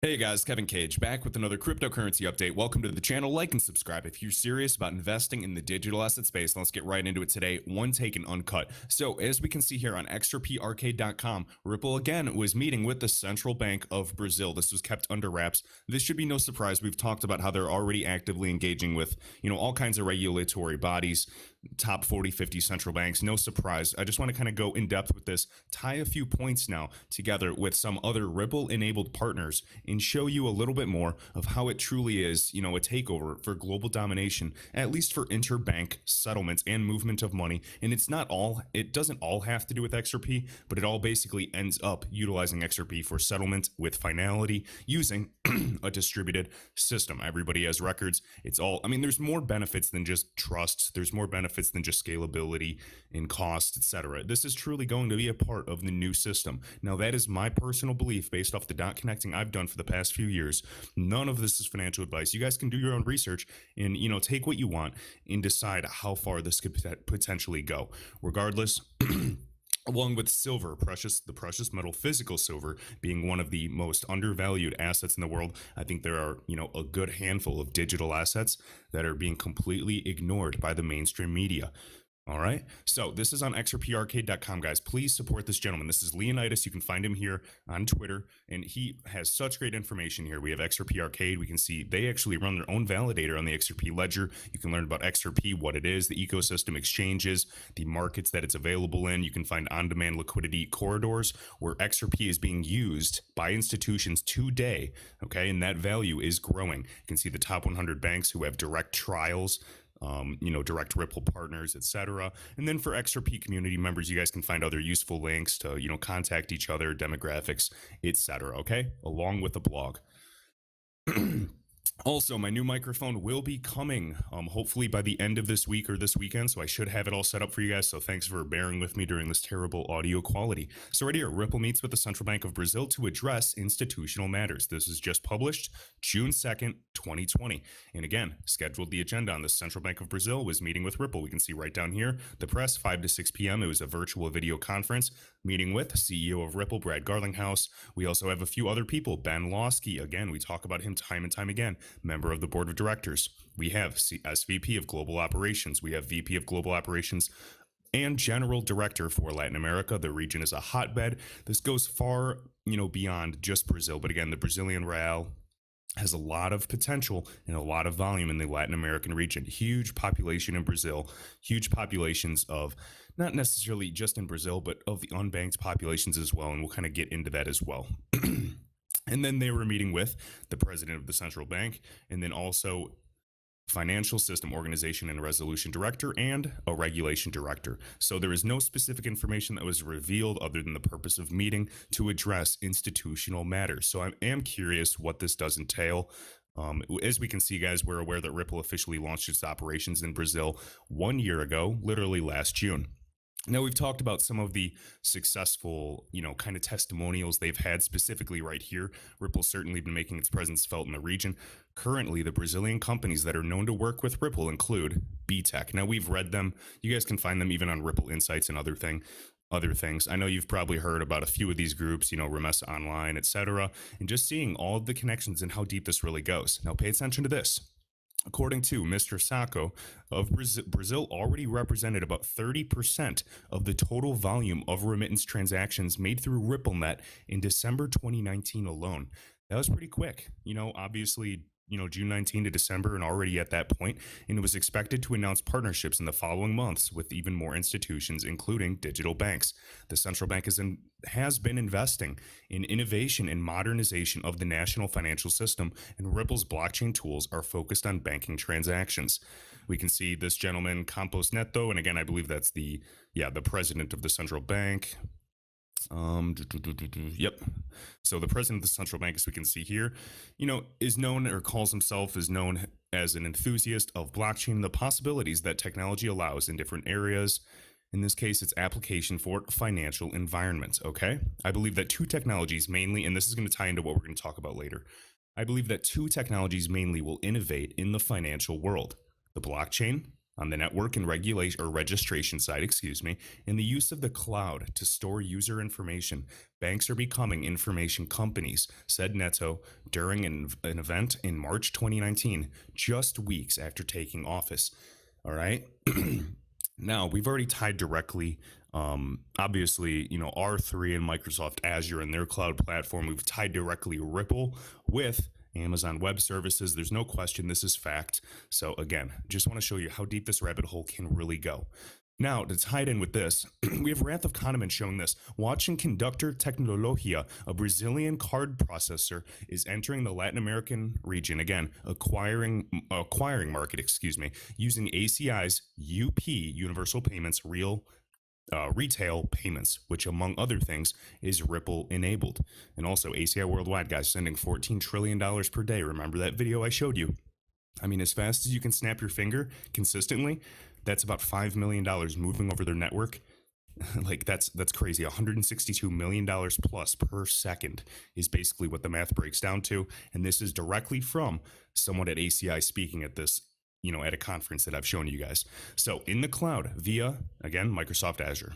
Hey guys, Kevin Cage back with another cryptocurrency update. Welcome to the channel. Like and subscribe if you're serious about investing in the digital asset space. Let's get right into it today. One take and uncut. So as we can see here on XRParcade.com, Ripple again was meeting with the Central Bank of Brazil. This was kept under wraps. This should be no surprise. We've talked about how they're already actively engaging with, all kinds of regulatory bodies, top 40, 50 central banks. No surprise. I just want to kind of go in depth with this, tie a few points now together with some other Ripple enabled partners and show you a little bit more of how it truly is, a takeover for global domination, at least for interbank settlements and movement of money. And it doesn't all have to do with XRP, but it all basically ends up utilizing XRP for settlement with finality using a distributed system. Everybody has records. There's more benefits than just trust. There's more benefits than just scalability and cost, etc. This is truly going to be a part of the new system. Now, that is my personal belief based off the dot connecting I've done for the past few years. None of this is financial advice. You guys can do your own research and, take what you want and decide how far this could potentially go. Regardless, along with silver, the precious metal, physical silver being one of the most undervalued assets in the world. I think there are, a good handful of digital assets that are being completely ignored by the mainstream media. All right. So this is on XRParcade.com, guys. Please support this gentleman. This is Leonidas. You can find him here on Twitter, and he has such great information here. We have XRP Arcade. We can see they actually run their own validator on the XRP ledger. You can learn about XRP, what it is, the ecosystem, exchanges, the markets that it's available in. You can find on-demand liquidity corridors where XRP is being used by institutions today. Okay. And that value is growing. You can see the top 100 banks who have direct trials, direct Ripple partners, etc. And then for XRP community members, you guys can find other useful links to, contact each other, demographics, etc. Okay, along with the blog. Also, my new microphone will be coming hopefully by the end of this week or this weekend, so I should have it all set up for you guys. So thanks for bearing with me during this terrible audio quality. So right here, Ripple meets with the Central Bank of Brazil to address institutional matters. This is just published June 2nd, 2020. And again, scheduled the agenda on the Central Bank of Brazil was meeting with Ripple. We can see right down here, the press, 5 to 6 p.m. It was a virtual video conference meeting with CEO of Ripple, Brad Garlinghouse. We also have a few other people. Ben Lawsky, again, we talk about him time and time again, member of the board of directors. We have SVP of Global Operations. We have VP of Global Operations and General Director for Latin America. The region is a hotbed. This goes far, beyond just Brazil. But again, the Brazilian real has a lot of potential and a lot of volume in the Latin American region. Huge population in Brazil, huge populations of not necessarily just in Brazil, but of the unbanked populations as well. And we'll kind of get into that as well. And then they were meeting with the president of the central bank, and then also financial system organization and resolution director and a regulation director. So there is no specific information that was revealed other than the purpose of meeting to address institutional matters. So I am curious what this does entail. As we can see, guys, we're aware that Ripple officially launched its operations in Brazil 1 year ago, literally last June. Now, we've talked about some of the successful, kind of testimonials they've had specifically right here. Ripple's certainly been making its presence felt in the region. Currently, the Brazilian companies that are known to work with Ripple include BTech. Now, we've read them. You guys can find them even on Ripple Insights and other things. I know you've probably heard about a few of these groups, Remessa Online, etc. And just seeing all of the connections and how deep this really goes. Now, pay attention to this. According to Mr. Sacco of Brazil already represented about 30% of the total volume of remittance transactions made through RippleNet in December 2019 alone. That was pretty quick. Obviously, June 19 to December and already at that point, and it was expected to announce partnerships in the following months with even more institutions, including digital banks. The central bank has been investing in innovation and modernization of the national financial system, and Ripple's blockchain tools are focused on banking transactions. We can see this gentleman, Campos Neto, and again, I believe that's the president of the central bank. Yep. So the president of the central bank, as we can see here, is known or calls himself as known as an enthusiast of blockchain and the possibilities that technology allows in different areas. In this case, it's application for financial environments. Okay. I believe that two technologies mainly, and this is going to tie into what we're going to talk about later. I believe that two technologies mainly will innovate in the financial world: the blockchain on the network and regulation or registration side, excuse me, in the use of the cloud to store user information. Banks are becoming information companies, said Neto during an event in March 2019, just weeks after taking office. All right. Now, we've already tied directly, obviously, R3 and Microsoft Azure and their cloud platform. We've tied directly Ripple with Amazon Web Services. There's no question this is fact. So again, just want to show you how deep this rabbit hole can really go. Now, to tie it in with this, we have Wrath of Kahneman showing this. Watching Conductor Tecnologia, a Brazilian card processor, is entering the Latin American region, again, acquiring market, using ACI's UP, Universal Payments, retail payments, which among other things is Ripple enabled. And also ACI Worldwide, guys, sending $14 trillion per day. Remember that video I showed you? I mean, as fast as you can snap your finger consistently, that's about $5 million moving over their network. Like that's crazy. $162 million plus per second is basically what the math breaks down to. And this is directly from someone at ACI speaking at this, at a conference that I've shown you guys. So in the cloud via, again, Microsoft Azure.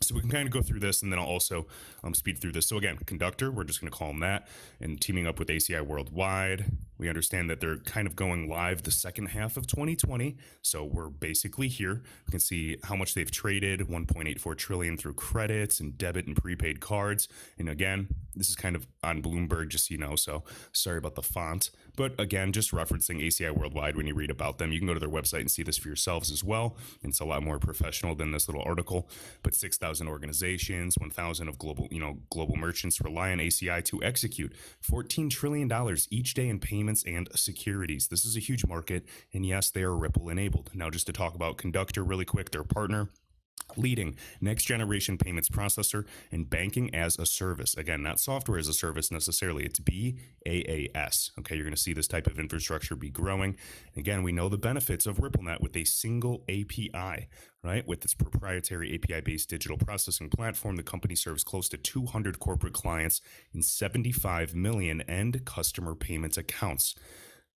So we can kind of go through this, and then I'll also speed through this. So again, Conductor, we're just going to call them that, and teaming up with ACI Worldwide. We understand that they're kind of going live the second half of 2020. So we're basically here. You can see how much they've traded, 1.84 trillion through credits and debit and prepaid cards. And again, this is kind of on Bloomberg, just so you know. So sorry about the font. But again, just referencing ACI Worldwide when you read about them. You can go to their website and see this for yourselves as well. And it's a lot more professional than this little article. But 6,000 organizations, 1,000 of global merchants rely on ACI to execute $14 trillion each day in payments and securities. This is a huge market, and yes, they are Ripple enabled. Now, just to talk about Conductor really quick, their partner, leading next generation payments processor and banking as a service. Again, not software as a service necessarily, it's BaaS. Okay, you're going to see this type of infrastructure be growing. Again, we know the benefits of RippleNet with a single API, right? With its proprietary API-based digital processing platform, the company serves close to 200 corporate clients and 75 million end customer payments accounts,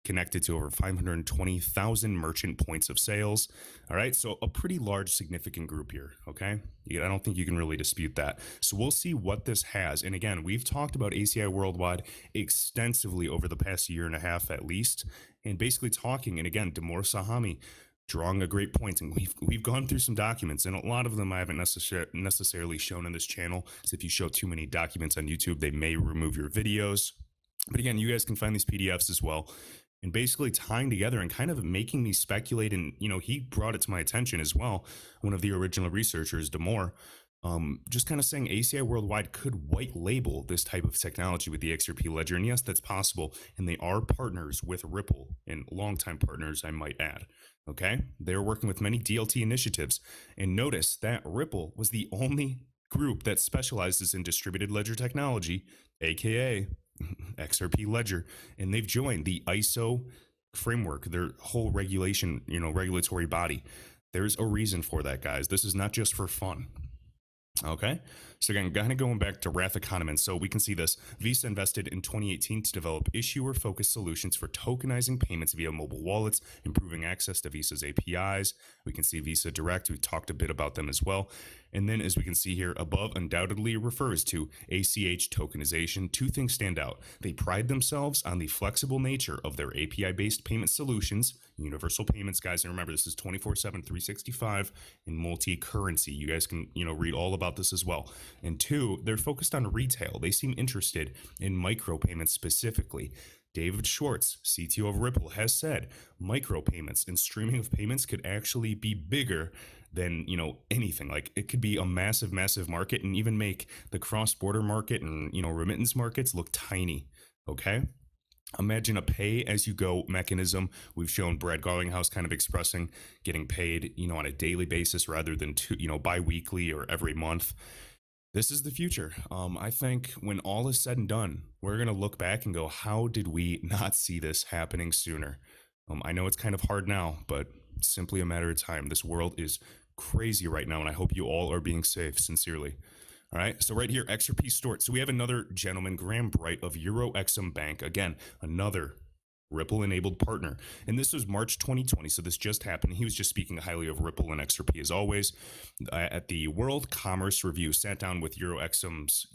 connected to over 520,000 merchant points of sales. All right, so a pretty large, significant group here, okay? I don't think you can really dispute that. So we'll see what this has. And again, we've talked about ACI Worldwide extensively over the past year and a half at least, and basically talking, and again, Damor Sahami drawing a great point, and we've gone through some documents, and a lot of them I haven't necessarily shown in this channel. So if you show too many documents on YouTube, they may remove your videos. But again, you guys can find these PDFs as well. And basically tying together and kind of making me speculate. And, he brought it to my attention as well. One of the original researchers, Damor, just kind of saying ACI Worldwide could white label this type of technology with the XRP ledger. And yes, that's possible. And they are partners with Ripple, and longtime partners, I might add. Okay. They're working with many DLT initiatives. And notice that Ripple was the only group that specializes in distributed ledger technology, aka XRP ledger, and they've joined the ISO framework, their whole regulatory body. There's a reason for that, guys. This is not just for fun. Okay, so again, kind of going back to Wrath of Kahneman. So we can see this. Visa invested in 2018 to develop issuer-focused solutions for tokenizing payments via mobile wallets, improving access to Visa's APIs. We can see Visa Direct. We talked a bit about them as well. And then, as we can see here above, undoubtedly refers to ACH tokenization. Two things stand out. They pride themselves on the flexible nature of their API-based payment solutions, universal payments, guys. And remember, this is 24/7, 365, and multi-currency. You guys can, read all about this as well. And two, they're focused on retail. They seem interested in micropayments specifically. David Schwartz, CTO of Ripple, has said micropayments and streaming of payments could actually be bigger than, anything. Like, it could be a massive, massive market, and even make the cross-border market and, remittance markets look tiny. Okay. Imagine a pay-as-you-go mechanism. We've shown Brad Garlinghouse kind of expressing getting paid, on a daily basis rather than bi-weekly or every month. This is the future. I think when all is said and done, we're going to look back and go, how did we not see this happening sooner? I know it's kind of hard now, but it's simply a matter of time. This world is crazy right now, and I hope you all are being safe, sincerely. All right, so right here, XRP stored. So we have another gentleman, Graham Bright of EuroXM Bank. Again, another Ripple-enabled partner. And this was March 2020, so this just happened. He was just speaking highly of Ripple and XRP as always. At the World Commerce Review, sat down with EuroXM's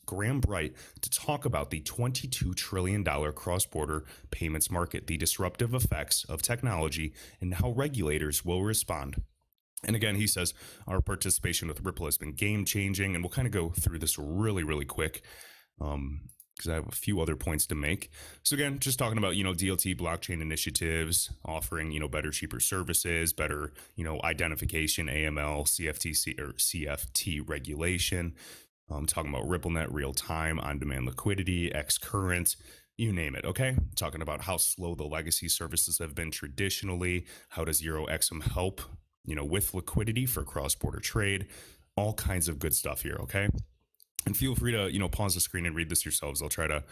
Graham Bright to talk about the $22 trillion cross-border payments market, the disruptive effects of technology, and how regulators will respond. And again, he says our participation with Ripple has been game-changing, and we'll kind of go through this really, really quick. Because I have a few other points to make. So again, just talking about, DLT blockchain initiatives, offering, better, cheaper services, better, identification, AML, CFTC or CFT regulation. Talking about RippleNet, real time, on-demand liquidity, X-current, you name it, okay? Talking about how slow the legacy services have been traditionally. How does EuroXM help, with liquidity for cross-border trade? All kinds of good stuff here, okay? And feel free to, pause the screen and read this yourselves. I'll try to,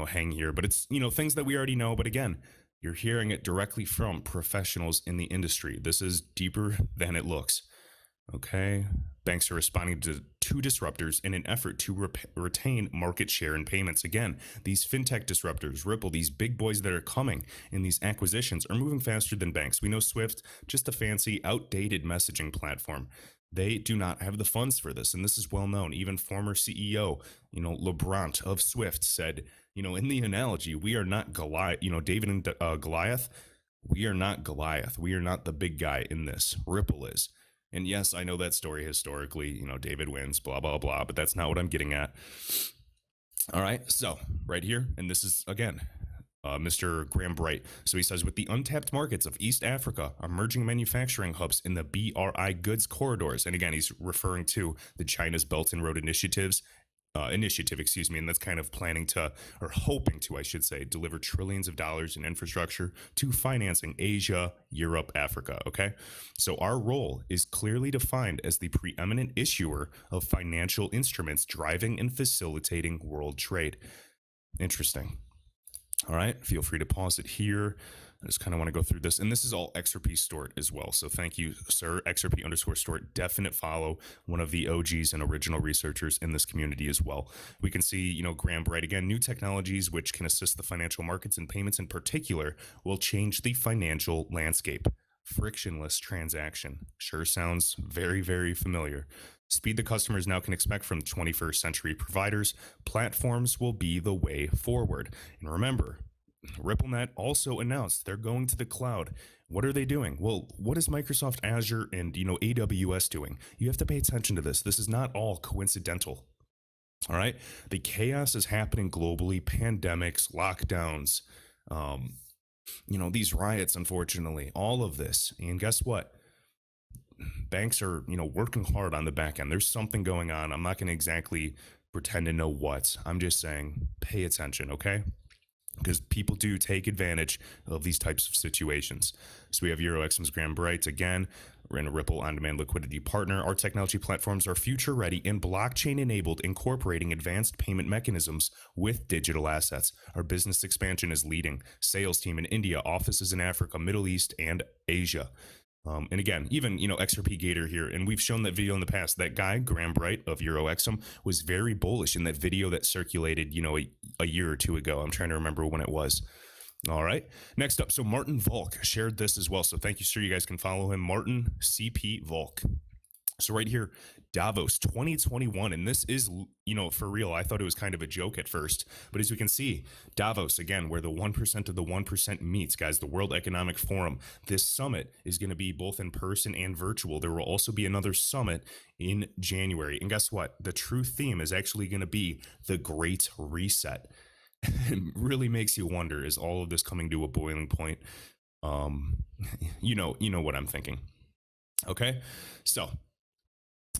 hang here. But it's, things that we already know. But again, you're hearing it directly from professionals in the industry. This is deeper than it looks. Okay. Banks are responding to two disruptors in an effort to retain market share in payments. Again, these fintech disruptors, Ripple, these big boys that are coming in these acquisitions are moving faster than banks. We know Swift, just a fancy, outdated messaging platform. They do not have the funds for this, and this is well known. Even former CEO, Lebrant of Swift said, in the analogy, we are not Goliath, David and Goliath. We are not Goliath. We are not the big guy in this. Ripple is. And yes, I know that story historically, David wins, blah, blah, blah, but that's not what I'm getting at. All right, so right here, and this is, again, Mr. Graham Bright. So he says, with the untapped markets of East Africa, emerging manufacturing hubs in the BRI goods corridors, and again, he's referring to the China's Belt and Road initiative, and that's kind of planning to, or hoping to, I should say, deliver trillions of dollars in infrastructure to financing Asia, Europe, Africa, okay? So our role is clearly defined as the preeminent issuer of financial instruments driving and facilitating world trade. Interesting. All right, feel free to pause it here. I just kind of want to go through this. And this is all XRP Stort as well. So thank you, sir. XRP_Stort, definite follow, one of the OGs and original researchers in this community as well. We can see, Graham Bright, again, new technologies which can assist the financial markets and payments in particular will change the financial landscape. Frictionless transaction. Sure sounds very, very familiar. Speed the customers now can expect from 21st century providers. Platforms will be the way forward. And remember, RippleNet also announced they're going to the cloud. What are they doing? Well, what is Microsoft Azure and, AWS doing? You have to pay attention to this. This is not all coincidental. All right. The chaos is happening globally, pandemics, lockdowns, these riots, unfortunately, all of this. And guess what? Banks are, working hard on the back end. There's something going on. I'm not going to exactly pretend to know what. I'm just saying, pay attention, okay? Because people do take advantage of these types of situations. So we have EuroXM's Graham Bright again. We're in a Ripple on-demand liquidity partner. Our technology platforms are future-ready and blockchain-enabled, incorporating advanced payment mechanisms with digital assets. Our business expansion is leading. Sales team in India, offices in Africa, Middle East, and Asia. And again, even, XRP Gator here, and we've shown that video in the past. That guy, Graham Bright of EuroXM, was very bullish in that video that circulated, a year or two ago. I'm trying to remember when it was. All right. Next up, so Martin Volk shared this as well. So thank you, sir. You guys can follow him, Martin CP Volk. So right here, Davos 2021, and this is, for real. I thought it was kind of a joke at first, but as we can see, Davos, again, where the 1% of the 1% meets, guys, the World Economic Forum. This summit is going to be both in person and virtual. There will also be another summit in January. And guess what? The true theme is actually going to be the Great Reset. It really makes you wonder, is all of this coming to a boiling point? You know what I'm thinking. Okay, so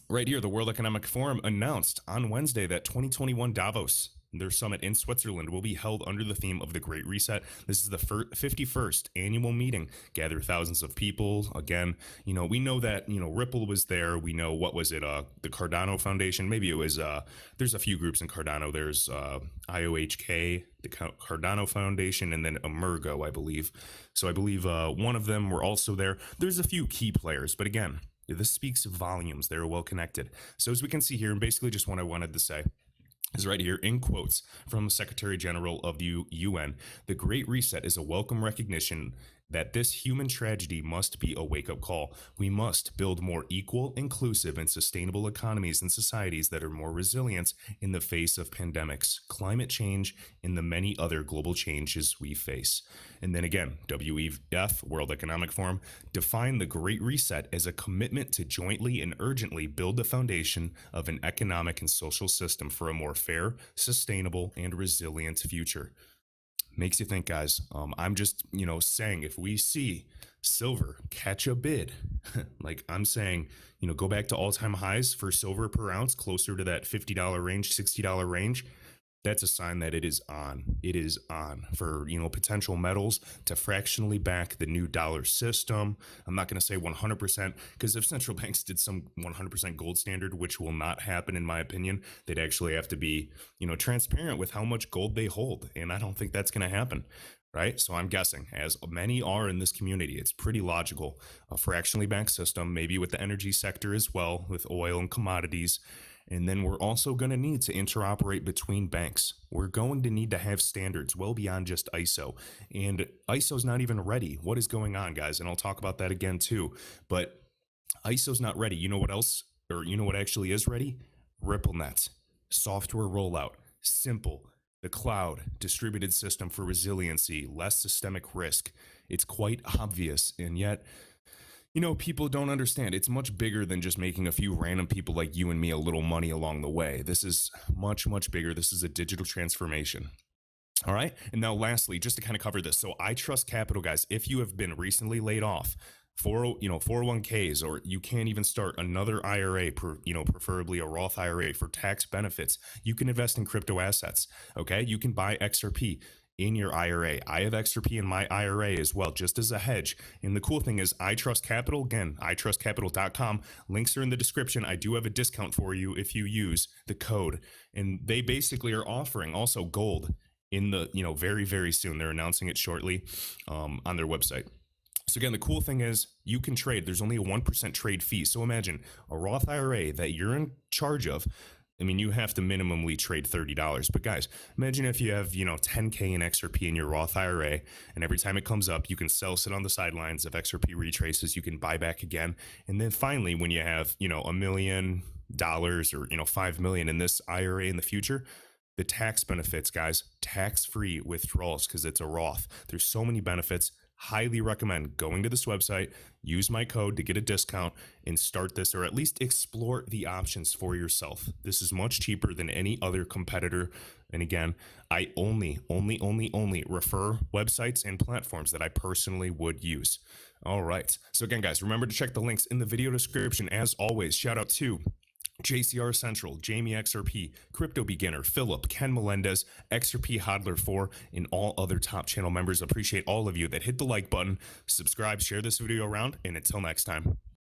right here, the World Economic Forum announced on Wednesday that 2021 Davos, their summit in Switzerland, will be held under the theme of the Great Reset. This is the 51st annual meeting. Gather thousands of people. Again, we know that, Ripple was there. We know, what was it? The Cardano Foundation. Maybe it was, there's a few groups in Cardano. There's IOHK, the Cardano Foundation, and then Emergo, I believe. So I believe one of them were also there. There's a few key players, but again, this speaks volumes. They're well connected. So as we can see here, and basically just what I wanted to say, is right here in quotes from Secretary General of the UN. The Great Reset is a welcome recognition that this human tragedy must be a wake-up call. We must build more equal, inclusive, and sustainable economies and societies that are more resilient in the face of pandemics, climate change, and the many other global changes we face. And then again, WEF, World Economic Forum, defined the Great Reset as a commitment to jointly and urgently build the foundation of an economic and social system for a more fair, sustainable, and resilient future. Makes you think, guys. I'm just, saying if we see silver catch a bid, like I'm saying, go back to all-time highs for silver per ounce, closer to that $50 range, $60 range. That's a sign that it is on. It is on for, potential metals to fractionally back the new dollar system. I'm not going to say 100%, because if central banks did some 100% gold standard, which will not happen in my opinion, they'd actually have to be, transparent with how much gold they hold. And I don't think that's going to happen. Right. So I'm guessing, as many are in this community, it's pretty logical. A fractionally backed system, maybe with the energy sector as well, with oil and commodities. And then we're also going to need to interoperate between banks. We're going to need to have standards well beyond just ISO. And ISO's not even ready. What is going on, guys? And I'll talk about that again too. But ISO's not ready. You know what else? Or you know what actually is ready? RippleNet. Software rollout. Simple. The cloud, distributed system for resiliency, less systemic risk. It's quite obvious, and yet, people don't understand. It's much bigger than just making a few random people like you and me a little money along the way. This is much, much bigger. This is a digital transformation. All right. And now lastly, just to kind of cover this. So I Trust Capital, guys, if you have been recently laid off, 401ks, or you can't even start another IRA, preferably a Roth IRA for tax benefits, you can invest in crypto assets. Okay. You can buy XRP in your IRA. I have XRP in my IRA as well, just as a hedge. And the cool thing is I Trust Capital, again, itrustcapital.com. Links are in the description. I do have a discount for you if you use the code. And they basically are offering also gold in the, very, very soon. They're announcing it shortly on their website. So again, the cool thing is you can trade. There's only a 1% trade fee. So imagine a Roth IRA that you're in charge of. I mean, you have to minimally trade $30. But guys, imagine if you have, 10K in XRP in your Roth IRA, and every time it comes up, you can sit on the sidelines. If XRP retraces, you can buy back again. And then finally, when you have, $1 million or, 5 million in this IRA in the future, the tax benefits, guys, tax-free withdrawals, because it's a Roth. There's so many benefits. Highly recommend going to this website, use my code to get a discount, and start this, or at least explore the options for yourself. This is much cheaper than any other competitor. And again, I only refer websites and platforms that I personally would use. All right. So again, guys, remember to check the links in the video description. As always, shout out to JCR Central, Jamie XRP, Crypto Beginner, Philip, Ken Melendez, XRP Hodler 4, and all other top channel members. Appreciate all of you that hit the like button, subscribe, share this video around, and until next time.